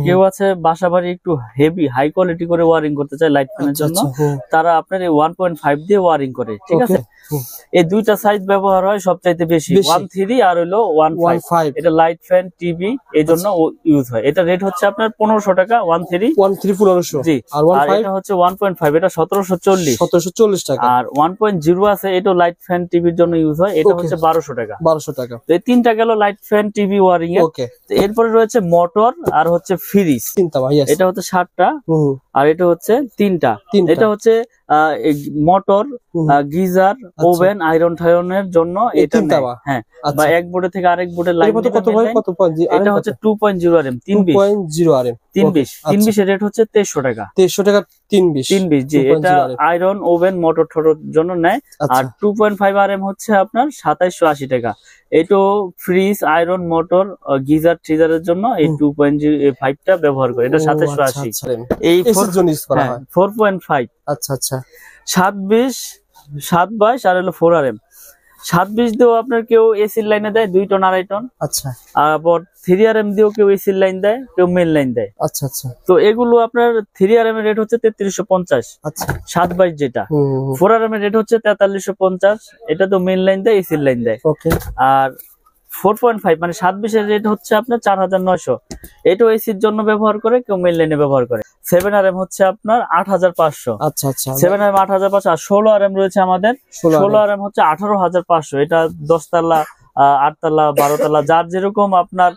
কেউ আছে বাসা বাড়ি একটু হেভি হাই কোয়ালিটি করে ওয়ারিং করতে চায় লাইট ফ্যানের জন্য, তারা আপনার এই 1.5 দিয়ে ওয়ারিং করে, ঠিক আছে। এই দুইটা সাইজ ব্যবহার হয় সবচাইতে বেশি, 1.3 আর হলো 1.5। এটা লাইট ফ্যান টিভি এই জন্য ইউজ হয়। এটা রেট হচ্ছে আপনার 1500 টাকা। 1.3 1500 জি। আর এটা হচ্ছে 1.5, এটা 1740 টাকা। আর 1.0 আছে, এটা লাইট ফ্যান টিভির জন্য ইউজ হয়, এটা হচ্ছে 1200 টাকা। তো এই তিনটা গেল লাইট ফ্যান টিভি ওয়ারিং এর। এরপরে রয়েছে মোটর আর হচ্ছে ফ্রিজ, এটা হচ্ছে 7টা আর এটা হচ্ছে 3টা। এটা হচ্ছে মোটর, গিজার, ওভেন, আয়রন ঠায়রনের জন্য এটা। হ্যাঁ, বা এক বোর্ডে থেকে আরেক বোর্ডে লাইন। এটা হচ্ছে 2.0 RM 320 এর রেট হচ্ছে 2300 টাকা। 320 জি। এটা আয়রন, ওভেন, মোটর ঠোঁটের জন্য নেয়। আর 2.5 RM হচ্ছে আপনার 2780 টাকা। এইটো ফ্রিজ, আয়রন, মোটর, গিজার, ট্রিজারের জন্য এই 2.5টা ব্যবহার করে। এটা 2780। এই 4.5। আচ্ছা আচ্ছা। 722 আর হলো 4 RM। 720 দিয়েও আপনার কেউ এসির লাইনে দেয় 2 টন 2.5 টন। আচ্ছা। আর 3 RM দিয়েও কেউ এসির লাইন দেয়, কেউ মেন লাইন দেয়। আচ্ছা আচ্ছা। তো এগুলো আপনার 3 RM এর রেট হচ্ছে 3350। আচ্ছা। 722 যেটা। 4 RM এর রেট হচ্ছে 4350। এটা তো মেন লাইন দেয়, এসির লাইন দেয়। ওকে। আর 4.5 মানে 720 এর রেট হচ্ছে আপনার 4900। এটাও এসির জন্য ব্যবহার করে, কেউ মেন লাইনে ব্যবহার করে। 7 RM হচ্ছে আপনার 8500। আচ্ছা আচ্ছা। 7 RM 8500। আর 16 RM রয়েছে আমাদের। 16 RM হচ্ছে 18500। এটা 10 তলা, 8 তলা, 12 তলা, যার যেরকম আপনার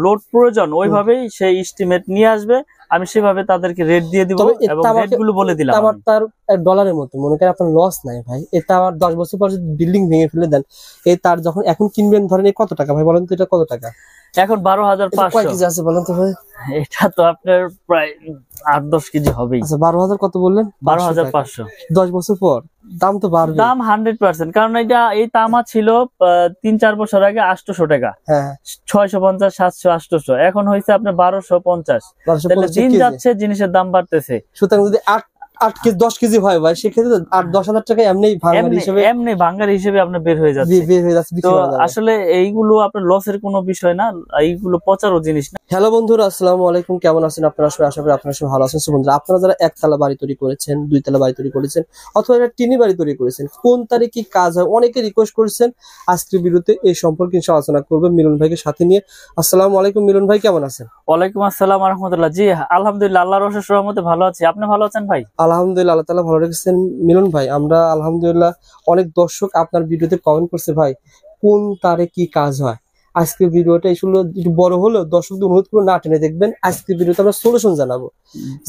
লোড প্রয়োজন ওইভাবেই সেই এস্টিমেট নিয়ে আসবে। আমি সেভাবে তাদেরকে রেট দিয়ে দিব এবং রেটগুলো বলে দিলাম। আমার তার ডলারের মতো মনে করেন আপনার লস নাই ভাই। এটা আমার 10 বছর পর যদি বিল্ডিং ভেঙে ফেলে দেন, এই তার যখন এখন কিনবেন ধরেন কত টাকা ভাই বলেন তো? এটা কত টাকা এখন? 12500। কয় কেজি আছে বলেন তো ভাই? এটা তো আপনার প্রায় 8-10 কেজি হবেই। আচ্ছা, 12000 কত বললেন? 12500। 10 বছর পর দাম তো বাড়বে। দাম 100%, কারণ এটা এই তামা ছিল 3-4 বছর আগে 800 টাকা। হ্যাঁ, 650, 700, 800। এখন হয়েছে আপনার 1250। দিন যাচ্ছে জিনিসের দাম বাড়তেছে। সুতরাং যদি 8 কেজি 10 কেজি হয় ভাই, সেক্ষেত্রে 8-10 টাকা এমনি ভাঙার হিসেবে আপনার বের হয়ে যাচ্ছে। তো আসলে এইগুলো আপনার লসের কোনো বিষয় না, এইগুলো পচারও জিনিস না। হ্যালো বন্ধুরা, আসসালামু আলাইকুম। কেমন আছেন আপনারা সবাই? আশা করি আপনারা সবাই ভালো আছেন। বন্ধুরা, আপনারা যারা একতলা বাড়ি তৈরি করেছেন, 2 তলা বাড়ি তৈরি করেছেন, অথবা একটা টিনি বাড়ি তৈরি করেছেন, কোন তারিখে কি কাজ হয় অনেকে রিকোয়েস্ট করেছেন। আজকের ভিডিওতে এই সম্পর্কে আলোচনা করবেন মিলন ভাইকে সাথে নিয়ে। আসসালামু আলাইকুম মিলন ভাই, কেমন আছেন? ওয়ালাইকুম আসসালাম ওয়া রাহমাতুল্লাহ। জি আলহামদুলিল্লাহ, আল্লাহর অশেষ রহমতে ভালো আছি। আপনি ভালো আছেন ভাই? আলহামদুলিল্লাহ, আল্লাহ তাআলা ভালো রেখেছেন। মিলন ভাই, আমরা আলহামদুলিল্লাহ, অনেক দর্শক আপনার ভিডিওতে কমেন্ট করছে ভাই কোন তারিখে কি কাজ হয়। আজকের ভিডিওটা আসলে একটু বড় হলেও দর্শকদের অনুরোধ করে না টেনে দেখবেন। আজকের ভিডিওতে আমরা সলিউশন জানাবো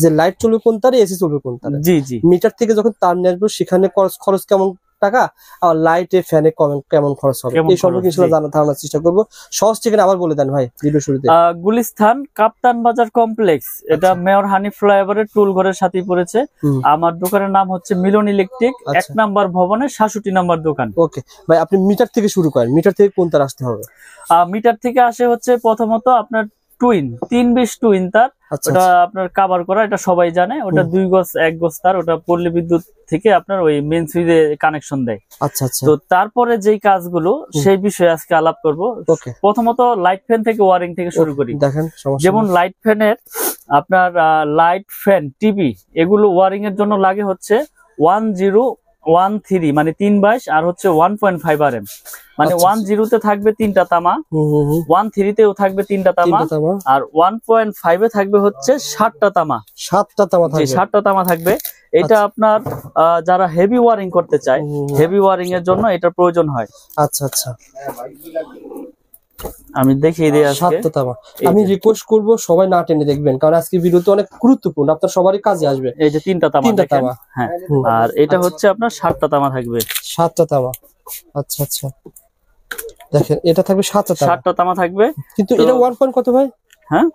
যে লাইট চলবে কোন তারে, এসি চলবে কোন তারে। জি জি। মিটার থেকে যখন তার নিয়ে আসবো সেখানে খরচ কেমন টাকা, আর লাইটে ফ্যানে কেমন খরচ হবে, এই সম্পর্কে ধারণার চেষ্টা করবো। সহজ ঠিকানা আবার বলে দেন ভাই ভিডিও শুরুতে। গুলিস্তান কাপ্তান বাজার কমপ্লেক্স, এটা মেয়র হানিফ ফ্লাইওভারের টুল ঘরের সাথেই পড়েছে। আমার দোকানের নাম হচ্ছে মিলন ইলেকট্রিক, 1 নাম্বার ভবনের 67 নাম্বার দোকান। ওকে ভাই, আপনি মিটার থেকে শুরু করেন। মিটার থেকে কোন তার আসতে হবে? মিটার থেকে আসে হচ্ছে প্রথমত আপনার টুইন 320 টুইন তার। ওটা আপনার কভার করা, এটা সবাই জানে। ওটা 2 গজ 1 গজ তার, ওটা পল্লী বিদ্যুৎ থেকে আপনার ওই মেইন সুইচে কানেকশন দেয়। আচ্ছা আচ্ছা। তো তারপরে যেই কাজগুলো সেই বিষয়ে আজকে আলাপ করব। প্রথমত লাইট ফ্যান থেকে ওয়ারিং থেকে শুরু করি। দেখেন, যেমন লাইট ফ্যানের আপনার লাইট ফ্যান টিভি এগুলো ওয়ারিং এর জন্য লাগে হচ্ছে 1013 মানে 322 আর হচ্ছে 1.5 RM। মানে 10 তে থাকবে 3টা তামা, 13 তেও থাকবে 3টা তামা, আর 1.5 এ থাকবে হচ্ছে 7টা তামা। 7টা তামা থাকবে। 7টা তামা থাকবে। এটা আপনার যারা হেভি ওয়ারিং করতে চায়, হেভি ওয়ারিং এর জন্য এটা প্রয়োজন হয়। আচ্ছা আচ্ছা, আমি দেখিয়ে দিই। আজকে 7টা তামা আমি রিকোয়েস্ট করব সবাই না টেনে দেখবেন, কারণ আজকে ভিডিওতে অনেক গুরুত্বপূর্ণ, আপনার সবারই কাজে আসবে। এই যে 3টা তামা, হ্যাঁ। আর এটা হচ্ছে আপনার 7টা তামা থাকবে। 7টা তামা, আচ্ছা আচ্ছা। দেখেন এটা থাকবে 7টা তামা থাকবে। কিন্তু এটা 1 পয়েন্ট কত ভাই? হ্যাঁ,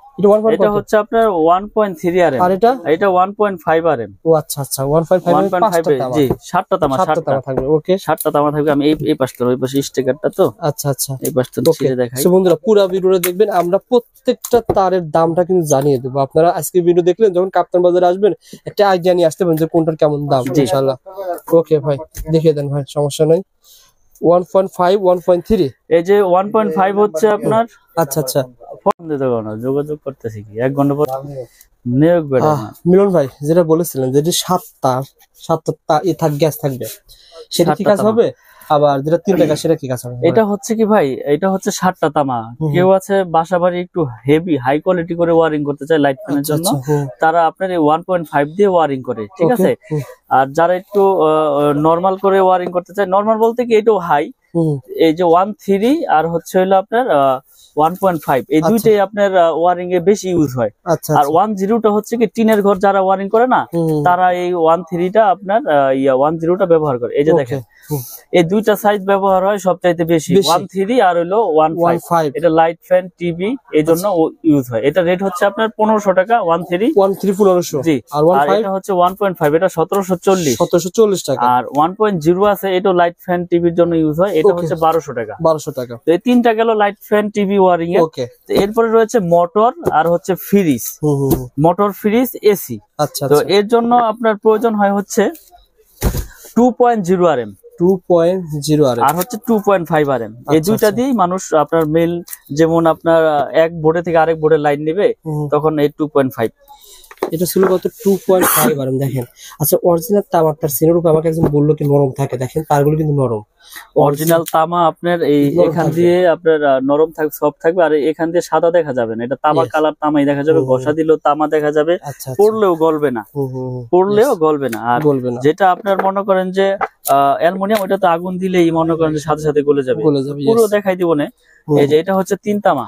এটা হচ্ছে আপনার 1.3 RM আর এটা 1.5 RM। ও আচ্ছা আচ্ছা, 1.5 জি। 7টা তামা থাকবে। ওকে, 7টা তামা থাকবে। আমি এই পাশটা ওই পাশে স্টিকারটা তো। আচ্ছা আচ্ছা, এই পাশটা ছিঁড়ে দেখাই। সো বন্ধুরা, পুরো ভিডিওটা দেখবেন। আমরা প্রত্যেকটা তারের দামটা কিন্তু জানিয়ে দেবো। আপনারা আজকে ভিডিও দেখলেন, যখন কাপ্তান বাজারে আসবেন একটা আইডিয়া নিয়ে আসতে পারেন যে কোনটার কেমন দাম। ইনশাআল্লাহ। ওকে ভাই, দেখিয়ে দেন ভাই, সমস্যা নাই। 1.5 1.3 এই যে 1.5 হচ্ছে আপনার, আচ্ছা আচ্ছা, ফোন দিতে পারো না, যোগাযোগ করতেছি কি 1 ঘন্টা পর নিয়োগ বেড়ে না। মিলন ভাই যেটা বলেছিলেন যে সাতটা গ্যাস থাকবে, সেটা কি কাজ হবে? আবার যেটা 3টা গ্যাস সেটা কি কাজ হবে? এটা হচ্ছে কি ভাই, এটা হচ্ছে 7টা তামা। কেউ আছে বাসা বাড়ি একটু হেভি হাই কোয়ালিটি করে ওয়ারিং করতে চায় লাইট ফ্যানের জন্য, তারা আপনার এই 1.5 দিয়ে ওয়ারিং করে, ঠিক আছে। আর যারা একটু নরমাল করে ওয়ারিং করতে চায়, নরমাল বলতে কি এটাও হাই, এই যে 1.3 আর হচ্ছে হলো আপনার 1.5, এই দুইটাই আপনার ওয়ারিং এ বেশি ইউজ হয়। আর 1.0টা হচ্ছে কি টিনের ঘর যারা ওয়ারিং করে না, তারা এই 1.3টা আপনার 1.0টা ব্যবহার করে। এই যে দেখেন এই দুইটা সাইজ ব্যবহার হয় সবচাইতে বেশি, 1.3 আর হলো 1.5। এটা লাইট ফ্যান টিভি এই জন্য ইউজ হয়। এটা রেট হচ্ছে আপনার 1500 টাকা 1.3 1500। জি। আর এটা হচ্ছে 1.5, এটা 1740 টাকা। আর 1.0 আছে, এটা লাইট ফ্যান টিভির জন্য ইউজ হয়, এটা হচ্ছে 1200 টাকা। টাকা। তো এই তিনটা গেল লাইট ফ্যান টিভি ওয়ারিং এর। এরপরে রয়েছে মোটর আর হচ্ছে ফ্রিজ, মোটর ফ্রিজ এসি। তো এর জন্য আপনার প্রয়োজন হয় হচ্ছে 2.0 RM, 2.0 RM আর হচ্ছে 2.5 RM। এই দুইটা দিয়েই মানুষ আপনার মেল, যেমন আপনার এক বোর্ডে থেকে আরেক বোর্ডে লাইন নেবে, তখন এই 2.5। এটা ছিল কত? 2.5 RM। দেখেন, আচ্ছা অরিজিনাল তামাটার সিনের উপর আমাকে একজন বললো কি নরম থাকে, দেখেন তারগুলো কিন্তু নরম। অরিজিনাল তামা আপনার এই এখান দিয়ে আপনার নরম থাকবে, সফট থাকবে, আর এখান দিয়ে সাদা দেখা যাবে না, এটা তামা কালার তামাই দেখা যাবে। ঘষা দিলেও তামা দেখা যাবে, পড়লেও গলবে না, পড়লেও গলবে না। আর যেটা আপনার মনে করেন যে অ্যালুমিনিয়াম, ওটা তো আগুন দিলেই মনে করেন যে সাথে সাথে গলে যাবে, পুরো দেখাই দিব না। এই যে এটা হচ্ছে 3 তামা।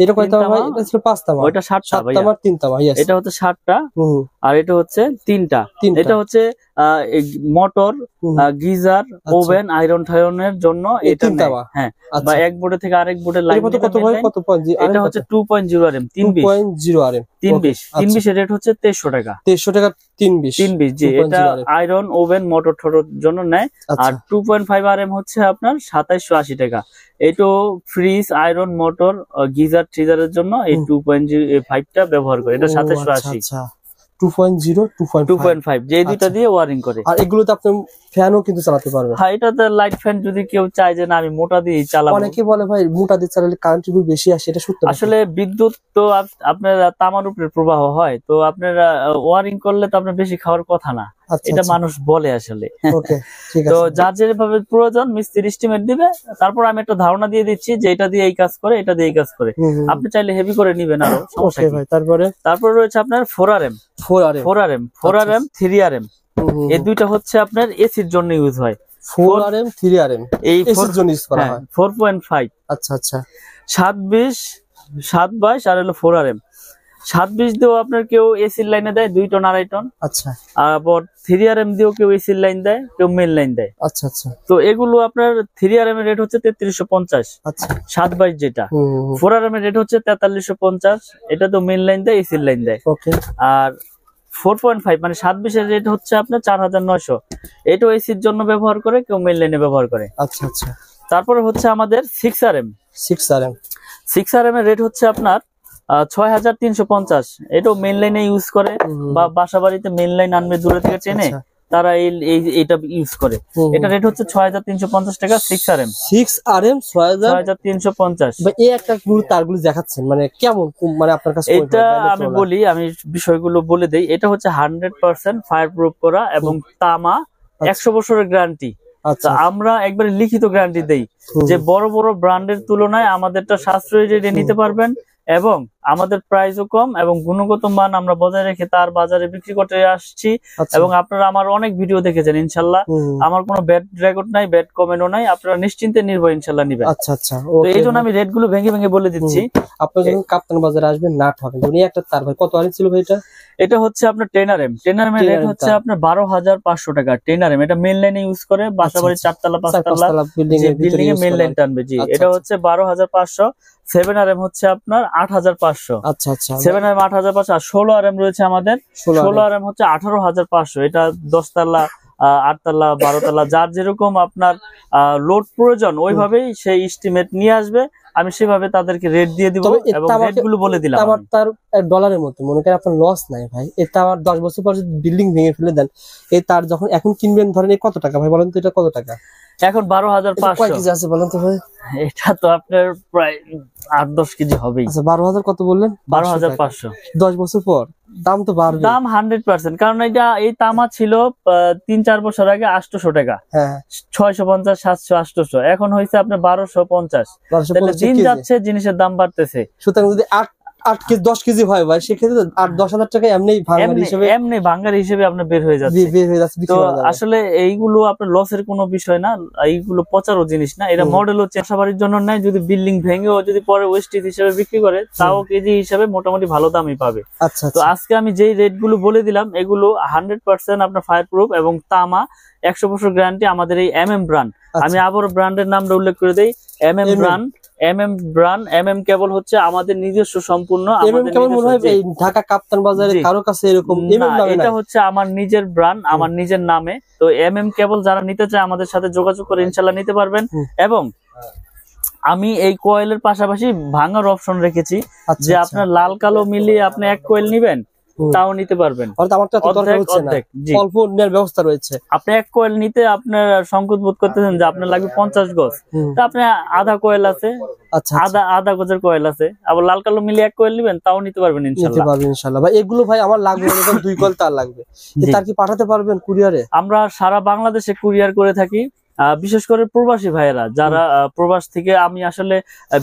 এটা কয়টা ভাই? এটা ছিল 5 তামা। ওইটা 7টা ভাই, 3 তামা। এটা হচ্ছে 7টা, আর এটা হচ্ছে 3টা। এটা হচ্ছে মোটর, গিজার, ওভেন, আয়রন ঠায়রনের জন্য এটা নেয়। হ্যাঁ, বা এক বোর্ডে থেকে আরেক বোর্ডে লাইন কত ভাই? কত পয়েন্ট? এটা হচ্ছে 2.0 RM, 2.0 RM 320 এর রেট হচ্ছে 2300 টাকা। 2300 টাকা 320। জি। এটা আয়রন, ওভেন, মোটর ঠোটর জন্য নেয়। আর 2.5 RM হচ্ছে আপনার 2780 টাকা। এইটো ফ্রিজ, আয়রন, মোটর, গিজার, ট্রিজারের জন্য এই 2.5টা ব্যবহার করে। এটা 2780। 2.5 যে দুইটা দিয়ে ওয়ারিং করে। আর এগুলোতে আপনি ফ্যানও কিন্তু চালাতে পারবেন। হ্যাঁ, এটাতে লাইট ফ্যান যদি কেউ চায় যে না আমি মোটা দিয়ে চালাবো। অনেকে বলে ভাই মোটা দিয়ে চালালে কারেন্ট বিল বেশি আসে, এটা সত্য? আসলে বিদ্যুৎ তো আপনার তামার উপরে প্রবাহ হয়, তো আপনারা ওয়ারিং করলে তো আপনার বেশি খাওয়ার কথা না, এটা মানুষ বলে আসলে। তো যার যেভাবে প্রয়োজন মিস্ত্রি এস্টিমেট দিবে, তারপর আমি একটা ধারণা দিয়ে দিচ্ছি যে এটা দিয়ে এই কাজ করে, এটা দিয়ে এই কাজ করে। আপনি চাইলে হেভি করে নিবেন আরো, সমস্যা কি। তারপরে রয়েছে আপনার 4 RM, 3 RM। এই দুইটা হচ্ছে আপনার এসির জন্য ইউজ হয়। 4 RM 3 RM এই এসির জন্য ইউজ করা হয়। 4.5। আচ্ছা 720 আর হলো 4 RM। 720 দিয়েও আপনার কেউ এসির লাইনে দেয় 2 টন 2.5 টন। আচ্ছা। আর 3 RM দিয়েও কেউ এসির লাইন দেয়, কেউ মেন লাইন দেয়। আচ্ছা। তো এগুলো আপনার 3 RM এর রেট হচ্ছে 3350। আচ্ছা। 722 যেটা। 4 RM এর রেট হচ্ছে 4350। এটা তো মেন লাইন দেয়, এসির লাইন দেয়। আর 4.5 মানে 720 এর রেট হচ্ছে আপনার 4900। এটাও এসির জন্য ব্যবহার করে, কেউ মেন লাইনে ব্যবহার করে। আচ্ছা। তারপরে হচ্ছে আমাদের 6 RM। 6 RM এর রেট হচ্ছে আপনার 6350। এটাও মেন লাইনে ইউজ করে, বা বাসা বাড়িতে মেন লাইন আনবে দূরে থেকে টেনে, তারা এইটা ইউজ করে। এটা রেট হচ্ছে 6350 টাকা। 6 RM 6350। এই একটা তারগুলো দেখাচ্ছেন মানে কেমন, মানে আপনার কাছে? এটা আমি বলি, আমি বিষয়গুলো বলে দেই। এটা হচ্ছে 100% ফায়ার প্রুফ করা এবং তামা, 100 বছরের গ্যারান্টি। আচ্ছা, আমরা একবারে লিখিত গ্যারান্টি দেই যে বড় বড় ব্র্যান্ডের তুলনায় আমাদেরটা সাশ্রয়ী রেটে নিতে পারবেন, এবং আমাদের প্রাইসও কম এবং গুণগত মান আমরা বজায় রেখে তার বাজারে বিক্রি করতে আসছি। এবং আপনারা আমার অনেক ভিডিও দেখেছেন, ইনশাল্লাহ আমার কোনো ব্যাড রেকর্ড নাই, ব্যাড কমেন্টও নাই, আপনারা নিশ্চিন্তে নির্ভর ইনশাল্লাহ নিবেন। আচ্ছা। তো এই জন্য আমি রেট গুলো ভেঙে ভেঙে বলে দিচ্ছি। আপনি যখন কাপ্তান বাজারে আসবেন নাট হবে, উনি একটা তার ভাই কত আনি ছিল ভাই? এটা হচ্ছে আপনার 10 RM। 10 RM এর রেট হচ্ছে আপনার 12500 টাকা। 10 RM এটা মেন লাইনে ইউজ করে, বাসাবাড়ি 4 তলা 5 তলা বিল্ডিং এ মেন লাইন টানবে। জি, এটা হচ্ছে 12500। 7 RM হচ্ছে আপনার 8500। আচ্ছা। 7 RM 8500। আর 16 RM রয়েছে আমাদের। 16 RM হচ্ছে 18500। এটা 10 তলা, 8 তলা, 12 তলা, যার যেরকম আপনার লোড প্রয়োজন ওইভাবেই সেই এস্টিমেট নিয়ে আসবে, আমি সেভাবে তাদেরকে রেট দিয়ে দিব এবং রেট গুলো বলে দিলাম। আমার তার ডলারের মতো মনে করেন আপনার লস নাই ভাই। এটা আমার 10 বছর পর যদি বিল্ডিং ভেঙে ফেলে দেন, এই তার যখন এখন কিনবেন ধরেন এই কত টাকা ভাই বলেন তো? এটা কত টাকা? এখন কয় 12,500। কেজি আছে বলেন তো ভাই? এটা তো আপনার প্রায় 8-10 কেজি হবেই। আচ্ছা 12,000 কত বললেন? 12,500। 10 বছর পর দাম তো বাড়বে। দাম 100%, কারণ এটা এই তামা ছিল 3-4 বছর আগে 800 টাকা, হ্যাঁ 650, 700, 800, এখন হয়েছে আপনার 1250। 1250 তাহলে দিন কেজি। যাচ্ছে জিনিসের দাম বাড়তেছে। সুতরাং যদি 8 কেজি 10 কেজি হয় ভাই, সেক্ষেত্রে 8-10,000 টাকা এমনি ভাঙার হিসেবে এমনি ভাঙ্গার হিসেবে আপনার বের হয়ে যাচ্ছে। বের হয়ে যাচ্ছে, বিক্রি তো করা যাবে। আসলে এইগুলো আপনার লসের কোনো বিষয় না, এইগুলো পচারও জিনিস না। এটা মডেল হচ্ছে বাসাবাড়ির জন্য নেয়, যদি বিল্ডিং ভেঙেও যদি পরে ওয়েস্টেজ হিসেবে বিক্রি করে তাও কেজি হিসাবে মোটামুটি ভালো দামই পাবে। আচ্ছা তো আজকে আমি যেই রেট গুলো বলে দিলাম এগুলো 100% আপনার ফায়ার প্রুফ এবং তামা 100 বছর গ্যারান্টি আমাদের এই MM ব্র্যান্ড। আমি আবার ব্র্যান্ডের নামটা উল্লেখ করে দেই, MM ব্র্যান্ড। MM কেবল হচ্ছে আমাদের নিজস্ব সম্পূর্ণ, আমাদের কেবল মনে হয় এই ঢাকা কাপ্তান বাজারে কারো কাছে এরকম MM নামে এটা হচ্ছে আমার নিজের ব্র্যান্ড, আমার নিজের নামে। তো MM কেবল যারা নিতে চায় আমাদের সাথে যোগাযোগ করে ইনশাআল্লাহ নিতে পারবেন। এবং আমি এই কয়েলের পাশাপাশি ভাঙার অপশন রেখেছি, যে আপনার লাল কালো মিলিয়ে আপনি এক কয়েল নিবেন তাও নিতে পারবেন। অল্প নেওয়ার ব্যবস্থা রয়েছে। আপনি এক কয়েল নিতে আপনার সংকোচ বোধ করতেছেন যে আপনার লাগবে 50 গজ, তো আপনি আধা কয়েল আছে, আধা গজের কয়েল আছে, আবার লাল কালো মিলিয়ে এক কয়েল নিবেন তাও নিতে পারবেন ইনশাআল্লাহ। ভাই এগুলো ভাই আমার লাগবে এরকম 2 কয়েল তার লাগবে, তার কি পাঠাতে পারবেন কুরিয়ারে? আমরা সারা বাংলাদেশে কুরিয়ার করে থাকি, বিশেষ করে প্রবাসী ভাইয়েরা যারা প্রবাস থেকে, আমি আসলে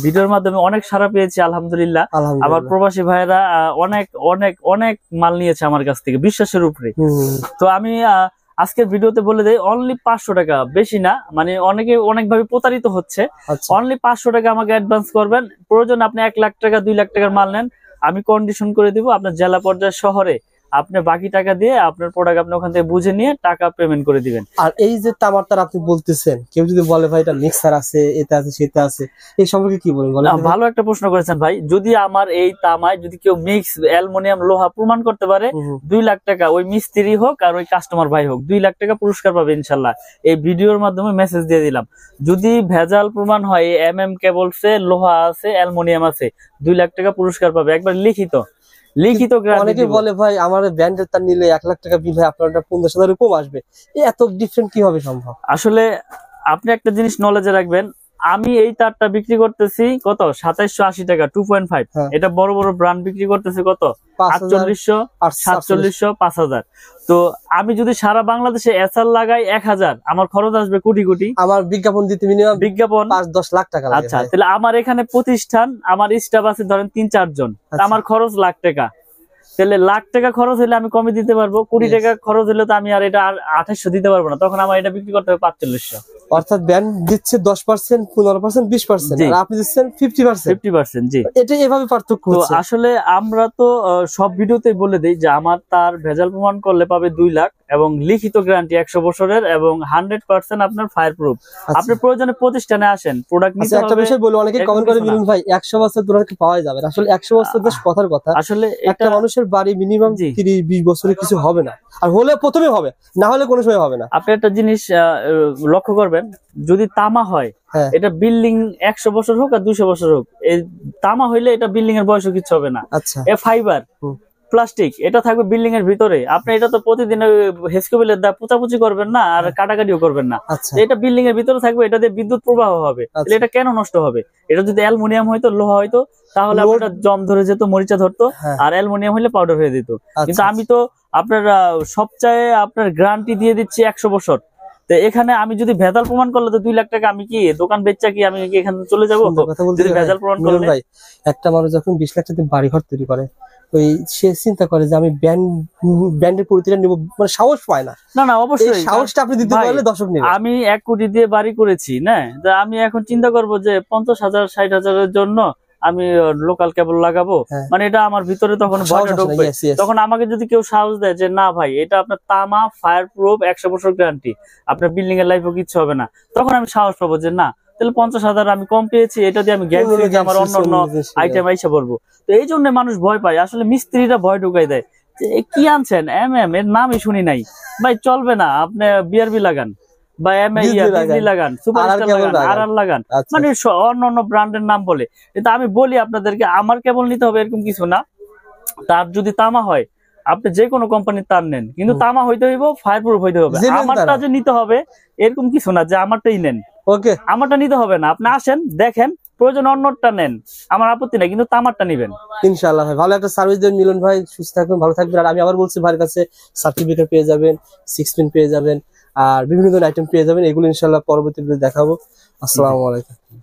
ভিডিওর মাধ্যমে অনেক সাড়া পেয়েছি আলহামদুলিল্লাহ। আবার প্রবাসী ভাইয়েরা অনেক অনেক অনেক মাল নিয়েছে আমার কাছ থেকে বিশ্বাসের উপরে। তো আমি আজকের ভিডিওতে বলে দেই, অনলি 500 টাকা, বেশি না, মানে অনেকে অনেকভাবে প্রতারিত হচ্ছে। অনলি 500 টাকা আমাকে অ্যাডভান্স করবেন, প্রয়োজন আপনি 1 লাখ টাকা 2 লাখ টাকার মাল নেন, আমি কন্ডিশন করে দিব আপনার জেলা পর্যায়ে শহরে, আপনি বাকি টাকা দিয়ে আপনার প্রোডাক্ট আপনি ওখান থেকে বুঝে নিয়ে টাকা পেমেন্ট করে দিবেন। আর এই যে তামার তার আপনি বলতেছেন, কেউ যদি বলে ভাই এটা মিক্সার আছে, এটা আছে, সেটা আছে, এই সম্পর্কে কি বলেন? ভালো একটা প্রশ্ন করেছেন ভাই। যদি আমার এই তামায় যদি কেউ মিক্স অ্যালুমিনিয়াম লোহা প্রমাণ করতে পারে, 2 লাখ টাকা, ওই মিস্ত্রি হোক আর ওই কাস্টমার ভাই হোক, 2 লাখ টাকা পুরস্কার পাবে ইনশাল্লাহ। এই ভিডিওর মাধ্যমে মেসেজ দিয়ে দিলাম। যদি ভেজাল প্রমাণ হয় MM কেবলসে লোহা আছে, অ্যালুমিনিয়াম আছে, 2 লাখ টাকা পুরস্কার পাবে, একবার লিখিত। অনেকে বলে ভাই আমার ব্র্যান্ডের তার নিলে 1 লাখ টাকা বিল হয়, আপনার 50,000 কম আসবে, এত ডিফারেন্ট কিভাবে সম্ভব? আসলে আপনি একটা জিনিস নলেজে রাখবেন, আমি এই তারটা বিক্রি করতেছি কত 2780 টাকা 2.5। এটা বড় বড় ব্র্যান্ড বিক্রি করতেছে কত 4800, 4700, 5000। তো আমি যদি সারা বাংলাদেশে এসআর লাগাই 1000, আমার খরচ আসবে কোটি কোটি। আমার বিজ্ঞাপন দিতে মিনিমাম বিজ্ঞাপন 5-10 লাখ টাকা লাগে। আচ্ছা, তাহলে আমার এখানে প্রতিষ্ঠান, আমার স্টাফ আছে ধরেন 3-4 জন, আমার খরচ লাখ টাকা। তাহলে লাখ টাকা খরচ হলে আমি কমে দিতে পারবো, কোটি টাকা খরচ হলে তো আমি আর এটা 2800 দিতে পারবো না, তখন আমার এটা বিক্রি করতে হবে 4500। অর্থাৎ ব্যান্ড দিচ্ছে 10%, 15%, 20%, আর আপনি দিচ্ছেন 50%। জি, এটা এভাবে পার্থক্য হচ্ছে। তো আসলে আমরা তো সব ভিডিওতে বলে দেই যে আমার তার ভেজাল প্রমাণ করলে পাবে 2 লাখ এবং লিখিত গ্যারান্টি 100 বছরের এবং 100% আপনার ফায়ার প্রুফ। আপনি প্রয়োজনে প্রতিষ্ঠানে আসেন, প্রোডাক্ট নিতে হবে। একটা বিষয় বলি, অনেকে কমেন্ট করে মিলন ভাই 100 বছর প্রোডাক্ট পাওয়া যাবে না। আসলে 100 বছর বেশ কথার কথা, আসলে একটা মানুষের বাড়ি মিনিমাম 30-20 বছরে কিছু হবে না, আর হলে প্রথমে হবে, না হলে কোনো সময় হবে না। আপনি একটা জিনিস লক্ষ্য করবেন, যদি তামা হয় এটা বিল্ডিং 100 বছর হোক আর 200 বছর হোক, এই তামা হইলে এটা বিল্ডিং এর বয়সও কিছু হবে না। আচ্ছা, এ ফাইবার প্লাস্টিক, এটা থাকবে বিল্ডিং এর ভিতরে, আপনি এটা তো প্রতিদিন হেসকোবেলের দা পোচাপুচি করবেন না আর কাটাকাটিও করবেন না, এটা বিল্ডিং এর ভিতরে থাকবে, এটা দিয়ে বিদ্যুৎ প্রবাহ হবে, তাহলে এটা কেন নষ্ট হবে? এটা যদি অ্যালুমিনিয়াম হয়তো, লোহা হয়তো, তাহলে আপনার জম ধরে যেত, মরিচা ধরতো, আর অ্যালুমিনিয়াম হলে পাউডার হয়ে দিত। কিন্তু আমি তো আপনার সবচেয়ে আপনার গ্যারান্টি দিয়ে দিচ্ছি 100 বছর। তো এখানে আমি যদি ভেজাল প্রমাণ করলে তো 2 লাখ টাকা, আমি কি দোকান বেচা কি আমি কি এখান থেকে চলে যাবো? যদি ভেজাল প্রমাণ করলে ভাই, একটা মানুষ যখন 20 লাখ টাকা বাড়ি ঘর তৈরি করে, ওই সে চিন্তা করে যে আমি ব্র্যান্ডের পরিচয় নিব, মানে সাহস পায় না। না অবশ্যই সাহসটা আপনি দিতে পারলে দর্শক নেবে। আমি 1 কোটি দিয়ে বাড়ি করেছি না, আমি এখন চিন্তা করব যে 50,000 60,000-এর জন্য আমি লোকাল কেবল লাগাবো, মানে এটা আমার ভিতরে তখন ভয়টা ঢুকবে। তখন আমাকে যদি কেউ সাহস দেয় যে না ভাই এটা আপনার তামা ফায়ার প্রুফ 100 বছর গ্যারান্টি, আপনার বিল্ডিং এর লাইফও কিছু হবে না, তখন আমি সাহস পাবো যে না, তাহলে 50,000 আমি কম পেয়েছি, এটা দিয়ে আমি গ্যারান্টি আমার অন্য আইটেম আইসা পড়বো। তো এই জন্য মানুষ ভয় পায়, আসলে মিস্ত্রিরা ভয় ঢুকাই দেয় যে কি আনছেন MM, এর নামই শুনি নাই ভাই, চলবে না, আপনি BRB লাগান বা লাগান, সুপারস্টার লাগান, RR লাগান, মানে অন্য ব্র্যান্ডের নাম বলে। কিন্তু আমি বলি আপনাদেরকে, আমার কেবল নিতে হবে এরকম কিছু না, তার যদি তামা হয় আপনি যে কোনো কোম্পানির তার নেন, কিন্তু তামা হইতে হইব, ফায়ার প্রুফ হইতে হবে। Genuine আমারটা তারা। যে নিতে হবে এরকম কিছু না যে আমারটাই নেন, ওকে, আমারটা নিতে হবে না। আপনি আসেন, দেখেন, প্রয়োজন অন্যটা নেন, আমার আপত্তি নাই, কিন্তু তামারটা নিবেন। ইনশাআল্লাহ ভাই ভালো একটা সার্ভিস দেবেন মিলন ভাই, সুস্থ থাকবেন, ভালো থাকবেন। আর আমি আবার বলছি ভাইয়ের কাছে সার্টিফিকেট পেয়ে যাবেন, 6 পিন পেয়ে যাবেন, আর বিভিন্ন ধরনের আইটেম পেয়ে যাবেন। এগুলো ইনশাআল্লাহ পরবর্তী ভিডিওতে দেখাবো। আসসালামু আলাইকুম।